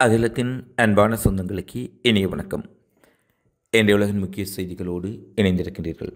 அகிலத்தின் அன்பான சொந்தங்களுக்கு இனிய வணக்கம். இன்றைய உலகின் முக்கிய செய்திகளோடு இணைந்திருக்கின்றீர்கள்.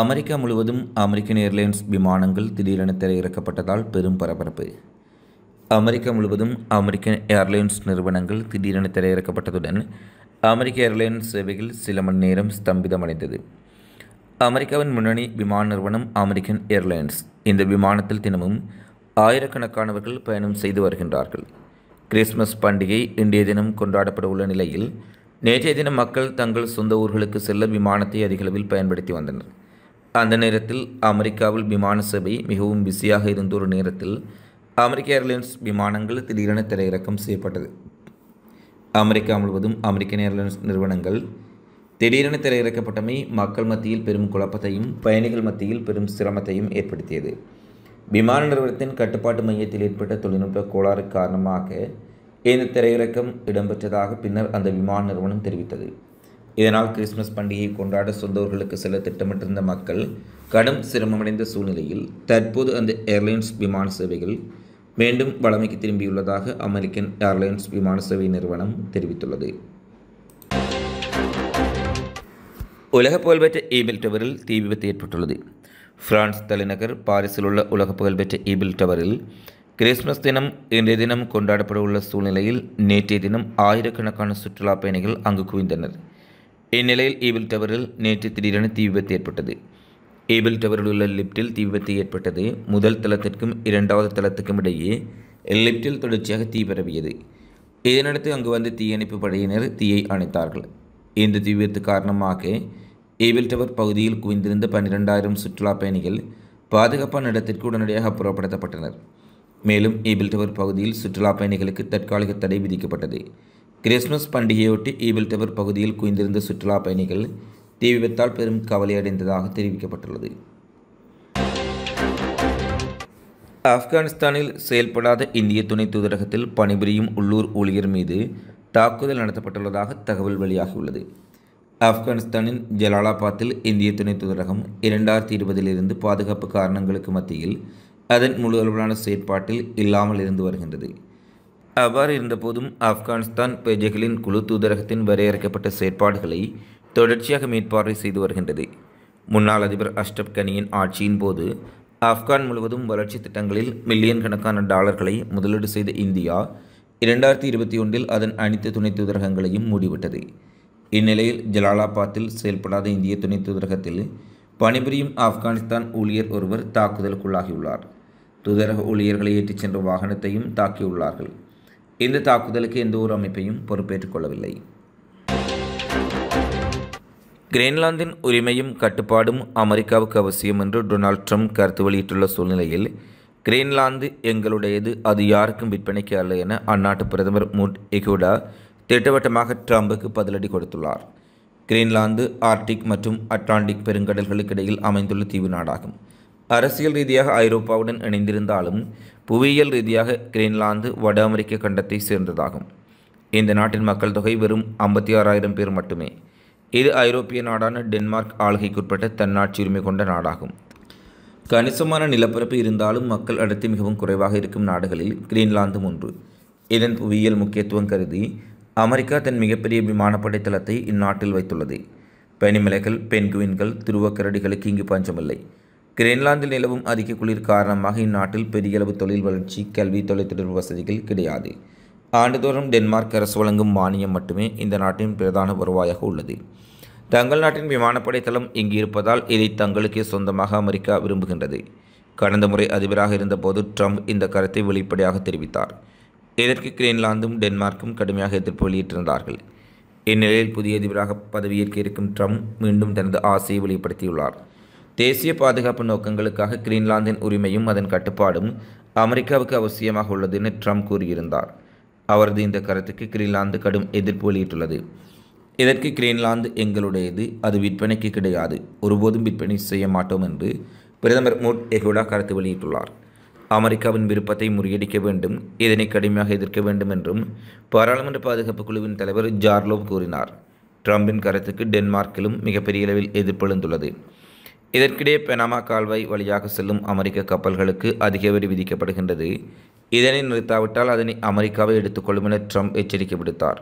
அமெரிக்கா முழுவதும் அமெரிக்கன் ஏர்லைன்ஸ் விமானங்கள் திடீரென தரையிறக்கப்பட்டதால் பெரும் பரபரப்பு. அமெரிக்கா முழுவதும் அமெரிக்கன் ஏர்லைன்ஸ் நிறுவனங்கள் திடீரென தரையிறக்கப்பட்டதுடன் அமெரிக்க ஏர்லைன்ஸ் சேவைகள் சில மணி நேரம் ஸ்தம்பிதமடைந்தது. அமெரிக்காவின் முன்னணி விமான நிறுவனம் அமெரிக்கன் ஏர்லைன்ஸ் இந்த விமானத்தில் தினமும் ஆயிரக்கணக்கானவர்கள் பயணம் செய்து வருகின்றார்கள். கிறிஸ்துமஸ் பண்டிகை இன்றைய தினம் கொண்டாடப்பட உள்ள நிலையில் நேற்றைய தினம் மக்கள் தங்கள் சொந்த ஊர்களுக்கு செல்ல விமானத்தை அதிகளவில் பயன்படுத்தி வந்தனர். அந்த நேரத்தில் அமெரிக்காவில் விமான சேவை மிகவும் பிஸியாக இருந்த ஒரு நேரத்தில் அமெரிக்க ஏர்லைன்ஸ் விமானங்கள் திடீரென தரையிறக்கம் செய்யப்பட்டது. அமெரிக்கா முழுவதும் அமெரிக்கன் ஏர்லைன்ஸ் நிறுவனங்கள் திடீரென தரையிறக்கப்பட்டமை மக்கள் மத்தியில் பெரும் குழப்பத்தையும் பயணிகள் மத்தியில் பெரும் சிரமத்தையும் ஏற்படுத்தியது. விமான நிறுவனத்தின் கட்டுப்பாட்டு மையத்தில் ஏற்பட்ட தொழில்நுட்ப கோளாறு காரணமாக இந்த திரையிறக்கம் இடம்பெற்றதாக பின்னர் அந்த விமான நிறுவனம் தெரிவித்தது. இதனால் கிறிஸ்துமஸ் பண்டிகையை கொண்டாட சொந்த ஊர்களுக்கு செல்ல திட்டமிட்டிருந்த மக்கள் கடும் சிரமமடைந்த சூழ்நிலையில் தற்போது அந்த ஏர்லைன்ஸ் விமான சேவைகள் மீண்டும் வழமைக்கு திரும்பியுள்ளதாக அமெரிக்கன் ஏர்லைன்ஸ் விமான சேவை நிறுவனம் தெரிவித்துள்ளது. உலக புகழ்பெற்ற ஈபில் டவரில் தீ விபத்து ஏற்பட்டுள்ளது. பிரான்ஸ் தலைநகர் பாரிஸில் உள்ள உலக புகழ்பெற்ற ஈபில் டவரில் கிறிஸ்துமஸ் தினம் இன்றைய தினம் கொண்டாடப்பட உள்ள சூழ்நிலையில் நேற்றைய தினம் ஆயிரக்கணக்கான சுற்றுலா பயணிகள் அங்கு குவிந்தனர். இந்நிலையில் ஈபில் டவரில் நேற்று திடீரென தீ விபத்து ஏற்பட்டது. ஈபில் டவரில் உள்ள லிப்டில் தீ விபத்து ஏற்பட்டது. முதல் தளத்திற்கும் இரண்டாவது தளத்துக்கும் இடையே லிப்டில் தொடர்ச்சியாக தீ பரவியது. இதனடுத்து அங்கு வந்த தீயணைப்பு படையினர் தீயை அணைத்தார்கள். இந்த தீ விபத்து காரணமாக ஈபில் டவர் பகுதியில் குவிந்திருந்த 12,000 சுற்றுலா பயணிகள் பாதுகாப்பான இடத்திற்கு உடனடியாக புறப்படுத்தப்பட்டனர். மேலும் ஈபில் டவர் பகுதியில் சுற்றுலா பயணிகளுக்கு தற்காலிக தடை விதிக்கப்பட்டது. கிறிஸ்துமஸ் பண்டிகையொட்டி ஈபில் டவர் பகுதியில் குவிந்திருந்த சுற்றுலா பயணிகள் தீ விபத்தால் பெரும் கவலையடைந்ததாக தெரிவிக்கப்பட்டுள்ளது. ஆப்கானிஸ்தானில் செயல்படாத இந்திய துணை தூதரகத்தில் பணிபுரியும் உள்ளூர் ஊழியர் மீது தாக்குதல் நடத்தப்பட்டுள்ளதாக தகவல் வெளியாகியுள்ளது. ஆப்கானிஸ்தானின் ஜலாலாபாத்தில் இந்திய துணை தூதரகம் 2020 பாதுகாப்பு காரணங்களுக்கு மத்தியில் அதன் முழு அளவிலான செயற்பாட்டில் இல்லாமல் இருந்து வருகின்றது. அவ்வாறு இருந்தபோதும் ஆப்கானிஸ்தான் பிரஜைகளின் குழு தூதரகத்தின் வரையறுக்கப்பட்ட செயற்பாடுகளை தொடர்ச்சியாக மேற்பார்வை செய்து வருகின்றது. முன்னாள் அதிபர் அஷ்ரப் கனியின் ஆட்சியின் போது ஆப்கான் முழுவதும் வளர்ச்சி திட்டங்களில் மில்லியன் கணக்கான டாலர்களை முதலீடு செய்த இந்தியா 2021 அதன் அனைத்து துணை தூதரகங்களையும் மூடிவிட்டது. இந்நிலையில் ஜலாலாபாத்தில் செயல்படாத இந்திய துணை தூதரகத்தில் பணிபுரியும் ஆப்கானிஸ்தான் ஊழியர் ஒருவர் தாக்குதலுக்குள்ளாகியுள்ளார். தூதரக ஊழியர்களை ஏற்றிச் சென்ற வாகனத்தையும் தாக்கியுள்ளார்கள். இந்த தாக்குதலுக்கு எந்த ஒரு அமைப்பையும் பொறுப்பேற்றுக் கொள்ளவில்லை. கிரீன்லாந்தின் உரிமையும் கட்டுப்பாடும் அமெரிக்காவுக்கு அவசியம் என்று டொனால்ட் ட்ரம்ப் கருத்து வெளியிட்டுள்ள சூழ்நிலையில் கிரீன்லாந்து எங்களுடையது, அது யாருக்கும் விற்பனைக்கு அல்ல என அந்நாட்டு பிரதமர் முட் எகுடா திட்டவட்டமாக ட்ரம்புக்கு பதிலடி கொடுத்துள்ளார். கிரீன்லாந்து ஆர்டிக் மற்றும் அட்லாண்டிக் பெருங்கடல்களுக்கு இடையில் அமைந்துள்ள தீவு நாடாகும். அரசியல் ரீதியாக ஐரோப்பாவுடன் இணைந்திருந்தாலும் புவியியல் ரீதியாக கிரீன்லாந்து வட அமெரிக்க கண்டத்தை சேர்ந்ததாகும். இந்த நாட்டின் மக்கள் தொகை வெறும் 56,000 பேர் மட்டுமே. இது ஐரோப்பிய நாடான டென்மார்க் ஆளுகைக்குட்பட்ட தன்னாட்சி உரிமை கொண்ட நாடாகும். கணிசமான நிலப்பரப்பு இருந்தாலும் மக்கள் அடர்த்தி மிகவும் குறைவாக இருக்கும் நாடுகளில் கிரீன்லாந்தும் ஒன்று. இதன் புவியியல் முக்கியத்துவம் கருதி அமெரிக்கா தன் மிகப்பெரிய விமானப்படை தளத்தை இந்நாட்டில் வைத்துள்ளது. பனிமலைகள், பென்குயின்கள், துருவக்கரடிகளுக்கு இங்கு பஞ்சமில்லை. கிரீன்லாந்தில் நிலவும் அதிக குளிர் காரணமாக இந்நாட்டில் பெரிய அளவு தொழில் வளர்ச்சி, கல்வி, தொலைத்தொடர்பு வசதிகள் கிடையாது. ஆண்டுதோறும் டென்மார்க் அரசு வழங்கும் மானியம் மட்டுமே இந்த நாட்டின் பிரதான வருவாயாக உள்ளது. தங்கள் நாட்டின் விமானப்படை தளம் இங்கு இருப்பதால் இதை தங்களுக்கே சொந்தமாக அமெரிக்கா விரும்புகின்றது. கடந்த முறை அதிபராக இருந்தபோது ட்ரம்ப் இந்த கருத்தை வெளிப்படையாக தெரிவித்தார். இதற்கு கிரீன்லாந்தும் டென்மார்க்கும் கடுமையாக எதிர்ப்பு வெளியிட்டிருந்தார்கள். இந்நிலையில் புதிய அதிபராக பதவியேற்க இருக்கும் ட்ரம்ப் மீண்டும் தனது ஆசையை வெளிப்படுத்தியுள்ளார். தேசிய பாதுகாப்பு நோக்கங்களுக்காக கிரீன்லாந்தின் உரிமையும் அதன் கட்டுப்பாடும் அமெரிக்காவுக்கு அவசியமாக உள்ளது என ட்ரம்ப் கூறியிருந்தார். அவரது இந்த கருத்துக்கு கிரீன்லாந்து கடும் எதிர்ப்பு வெளியிட்டுள்ளது. இதற்கு கிரீன்லாந்து எங்களுடையது, அது விற்பனைக்கு கிடையாது, ஒருபோதும் விற்பனை செய்ய மாட்டோம் என்று பிரதமர் முட் எகுடா கருத்து வெளியிட்டுள்ளார். அமெரிக்காவின் விருப்பத்தை முறியடிக்க வேண்டும், இதனை கடுமையாக எதிர்க்க வேண்டும் என்றும் பாராளுமன்ற பாதுகாப்பு குழுவின் தலைவர் ஜார்லோவ் கூறினார். ட்ரம்பின் கருத்துக்கு டென்மார்க்கிலும் மிகப்பெரிய அளவில் எதிர்ப்பு எழுந்துள்ளது. இதற்கிடையே பனாமா கால்வாய் வழியாக செல்லும் அமெரிக்க கப்பல்களுக்கு அதிக வரி விதிக்கப்படுகின்றது. இதனை நிறுத்தாவிட்டால் அதனை அமெரிக்காவை எடுத்துக்கொள்ளும் என ட்ரம்ப் எச்சரிக்கை விடுத்தார்.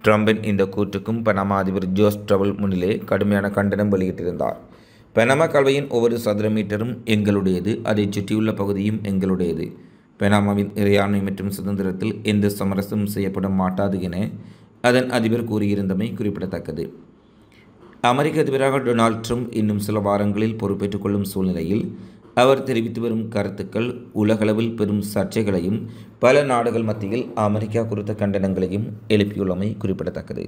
ட்ரம்பின் இந்த கூற்றுக்கும் பனாமா அதிபர் ஜோஸ் ட்ரபல் முன்னிலே கடுமையான கண்டனம் வெளியிட்டிருந்தார். பனாமா கால்வாயின் ஒவ்வொரு சதுர மீட்டரும் எங்களுடையது, அதை சுற்றியுள்ள பகுதியும் எங்களுடையது. பனாமாவின் இறையாண்மை மற்றும் சுதந்திரத்தில் எந்த சமரசமும் செய்யப்பட மாட்டாது என அதன் அதிபர் கூறியிருந்தமை குறிப்பிடத்தக்கது. அமெரிக்க அதிபராக டொனால்ட் ட்ரம்ப் இன்னும் சில வாரங்களில் பொறுப்பேற்றுக் கொள்ளும் சூழ்நிலையில் அவர் தெரிவித்து வரும் கருத்துக்கள் உலகளவில் பெரும் சர்ச்சைகளையும் பல நாடுகள் மத்தியில் அமெரிக்கா குறித்த கண்டனங்களையும் எழுப்பியுள்ளமை குறிப்பிடத்தக்கது.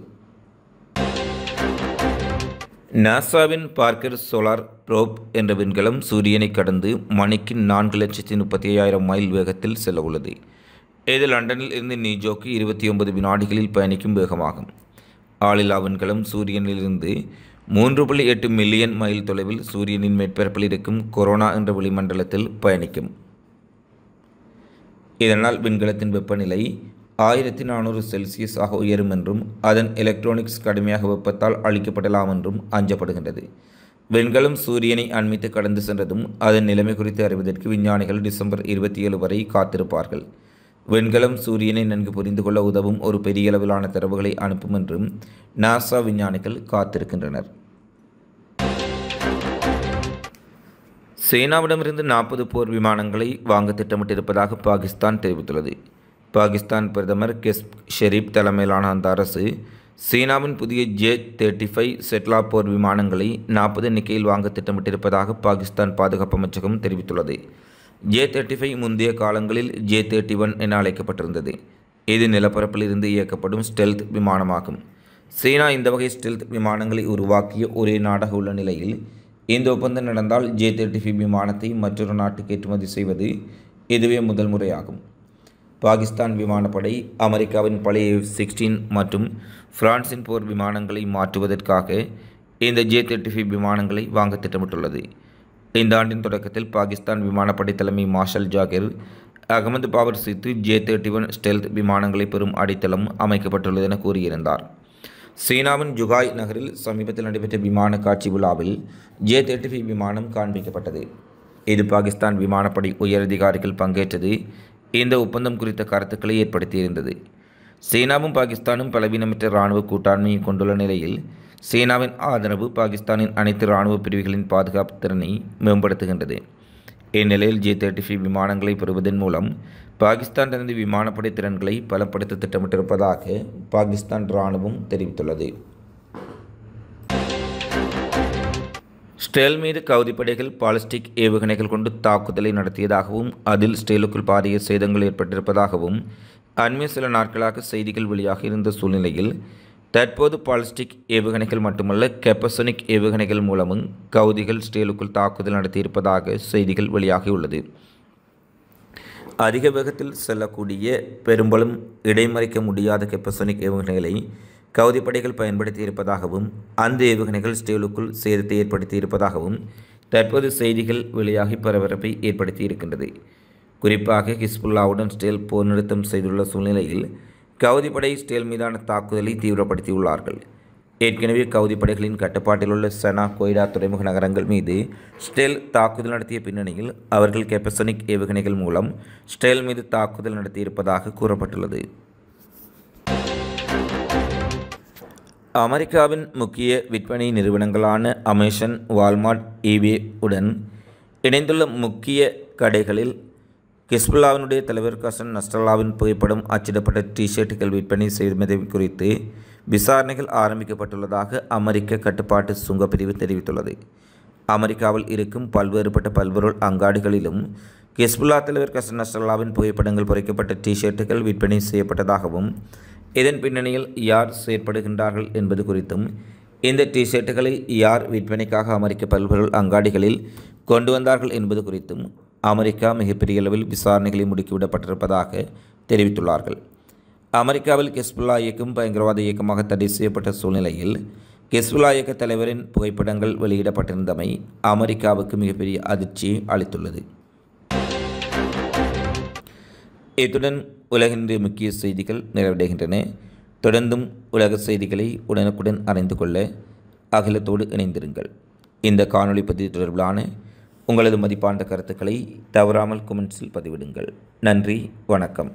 நாசாவின் பார்க்கர் சோலார் ப்ரோப் என்ற விண்கலம் சூரியனை கடந்து மணிக்கு 4,35,000 மைல் வேகத்தில் செல்ல உள்ளது. இது லண்டனில் இருந்து நியூயார்க்கு 29 வினாடிகளில் பயணிக்கும் வேகமாகும். ஆளில்லா விண்கலம் சூரியனிலிருந்து 3.8 மில்லியன் மைல் தொலைவில் சூரியனின் மேற்பரப்பில் இருக்கும் கொரோனா என்ற வளிமண்டலத்தில் பயணிக்கும். இதனால் விண்கலத்தின் வெப்பநிலை 1400 செல்சியஸ் ஆக உயரும் என்றும் அதன் எலக்ட்ரானிக்ஸ் கடுமையாக வெப்பத்தால் அழிக்கப்படலாம் என்றும் அஞ்சப்படுகின்றது. விண்கலம் சூரியனை அண்மித்து கடந்து சென்றதும் அதன் நிலைமை குறித்து அறிவதற்கு விஞ்ஞானிகள் டிசம்பர் 27 வரை காத்திருப்பார்கள். விண்கலம் சூரியனை நன்கு புரிந்து கொள்ள உதவும் ஒரு பெரிய அளவிலான தரவுகளை அனுப்பும் என்றும் நாசா விஞ்ஞானிகள் காத்திருக்கின்றனர். சீனாவிடமிருந்து 40 போர் விமானங்களை வாங்க திட்டமிட்டிருப்பதாக பாகிஸ்தான் தெரிவித்துள்ளது. பாகிஸ்தான் பிரதமர் ஷெரீப் தலைமையிலான அந்த அரசு சீனாவின் புதிய J-35 செட்லா போர் விமானங்களை 40 எண்ணிக்கையில் வாங்க திட்டமிட்டிருப்பதாக பாகிஸ்தான் பாதுகாப்பு அமைச்சகம் தெரிவித்துள்ளது. J-35 முந்தைய காலங்களில் J-31 என அழைக்கப்பட்டிருந்தது. இது நிலப்பரப்பில் இருந்து இயக்கப்படும் ஸ்டெல்த் விமானமாகும். சீனா இந்த வகை ஸ்டெல்த் விமானங்களை உருவாக்கிய ஒரே நாடாக உள்ள நிலையில் இந்த ஒப்பந்தம் நடந்தால் J-35 விமானத்தை மற்றொரு நாட்டுக்கு ஏற்றுமதி செய்வது இதுவே முதல் முறையாகும். பாகிஸ்தான் விமானப்படை அமெரிக்காவின் பழைய F-16 மற்றும் பிரான்சின் போர் விமானங்களை மாற்றுவதற்காக இந்த J-35 விமானங்களை வாங்க திட்டமிட்டுள்ளது. இந்த ஆண்டின் தொடக்கத்தில் பாகிஸ்தான் விமானப்படை தலைமை மார்ஷல் ஜாகிர் அகமது பாபர் சித்து J-31 ஸ்டெல்த் விமானங்களை பெறும் அடித்தளம் அமைக்கப்பட்டுள்ளது என கூறியிருந்தார். சீனாவின் ஜுகாய் நகரில் சமீபத்தில் நடைபெற்ற விமான காட்சி விழாவில் J-35 விமானம் காண்பிக்கப்பட்டது. இது பாகிஸ்தான் விமானப்படை உயரதிகாரிகள் பங்கேற்றது இந்த ஒப்பந்தம் குறித்த கருத்துக்களை ஏற்படுத்தியிருந்தது. சீனாவும் பாகிஸ்தானும் பலவீனமற்ற இராணுவ கூட்டாண்மையை கொண்டுள்ள நிலையில் சீனாவின் ஆதரவு பாகிஸ்தானின் அனைத்து இராணுவ பிரிவுகளின் பாதுகாப்பு திறனை மேம்படுத்துகின்றது. இந்நிலையில் J-35 விமானங்களை பெறுவதன் மூலம் பாகிஸ்தான் தனது விமானப்படை திறன்களை பலப்படுத்த திட்டமிட்டிருப்பதாக பாகிஸ்தான் இராணுவம் தெரிவித்துள்ளது. இஸ்ரேல் மீது கவுதிப்படைகள் பாலிஸ்டிக் ஏவுகணைகள் கொண்டு தாக்குதலை நடத்தியதாகவும் அதில் இஸ்ரேலுக்குள் பாரிய சேதங்கள் ஏற்பட்டிருப்பதாகவும் அண்மைய சில நாட்களாக செய்திகள் வெளியாக இருந்த சூழ்நிலையில் தற்போது பாலிஸ்டிக் ஏவுகணைகள் மட்டுமல்ல கெப்பசோனிக் ஏவுகணைகள் மூலமும் கவுதிகள் இஸ்ரேலுக்குள் தாக்குதல் நடத்தியிருப்பதாக செய்திகள் வெளியாகியுள்ளது. அதிக வேகத்தில் செல்லக்கூடிய பெரும்பாலும் இடைமறிக்க முடியாத கெப்பசோனிக் ஏவுகணைகளை கவுதி படைகள் பயன்படுத்தியிருப்பதாகவும் அந்த ஏவுகணைகள் இஸ்ரேலுக்குள் சேதத்தை ஏற்படுத்தியிருப்பதாகவும் தற்போது செய்திகள் வெளியாகி பரபரப்பை ஏற்படுத்தியிருக்கின்றது. குறிப்பாக ஹிஸ்புல்லாவுடன் இஸ்ரேல் போர் நிறுத்தம் செய்துள்ள சூழ்நிலையில் கவுதி படை இஸ்ரேல் மீதான தாக்குதலை தீவிரப்படுத்தியுள்ளார்கள். ஏற்கனவே கவுதி படைகளின் கட்டுப்பாட்டில் உள்ள சனா, கொய்டா துறைமுக நகரங்கள் மீது இஸ்ரேல் தாக்குதல் நடத்திய பின்னணியில் அவர்கள் கெப்பசோனிக் ஏவுகணைகள் மூலம் இஸ்ரேல் மீது தாக்குதல் நடத்தியிருப்பதாக கூறப்பட்டுள்ளது. அமெரிக்காவின் முக்கிய விற்பனை நிறுவனங்களான அமேசான், வால்மார்ட், ஈபே உடன் இணைந்துள்ள முக்கிய கடைகளில் ஹிஸ்புல்லாவினுடைய தலைவர் ஹசன் நஸ்ரல்லாவின் புகைப்படம் அச்சிடப்பட்ட டி-ஷர்ட்டுகள் விற்பனை செய்வது குறித்து விசாரணைகள் ஆரம்பிக்கப்பட்டுள்ளதாக அமெரிக்க கட்டுப்பாட்டு சுங்கப்பிரிவு தெரிவித்துள்ளது. அமெரிக்காவில் இருக்கும் பல்வேறுபட்ட பல்பொருள் அங்காடிகளிலும் ஹிஸ்புல்லா தலைவர் ஹசன் நஸ்ரல்லாவின் புகைப்படங்கள் பொறிக்கப்பட்ட டி-ஷர்ட்டுகள் விற்பனை செய்யப்பட்டதாகவும் இதன் பின்னணியில் யார் செயற்படுகின்றார்கள் என்பது குறித்தும் இந்த டி-ஷர்ட்டுகளை யார் விற்பனைக்காக அமெரிக்க பல்பொருள் அங்காடிகளில் கொண்டு வந்தார்கள் என்பது குறித்தும் அமெரிக்கா மிகப்பெரிய அளவில் விசாரணைகளை முடுக்கிவிடப்பட்டிருப்பதாக தெரிவித்துள்ளார்கள். அமெரிக்காவில் ஹிஸ்புல்லா இயக்கம் பயங்கரவாத இயக்கமாக தடை செய்யப்பட்ட சூழ்நிலையில் ஹிஸ்புல்லா இயக்க தலைவரின் புகைப்படங்கள் வெளியிடப்பட்டிருந்தமை அமெரிக்காவுக்கு மிகப்பெரிய அதிர்ச்சியை அளித்துள்ளது. இத்துடன் உலகினுடைய முக்கிய செய்திகள் நிறைவடைகின்றன. தொடர்ந்தும் உலக செய்திகளை உடனுக்குடன் அறிந்து கொள்ள அகிலத்தோடு இணைந்திருங்கள். இந்த காணொளி பதிவு தொடர்பிலான உங்களது மதிப்பார்ந்த கருத்துக்களை தவறாமல் கமெண்ட்ஸில் பதிவிடுங்கள். நன்றி, வணக்கம்.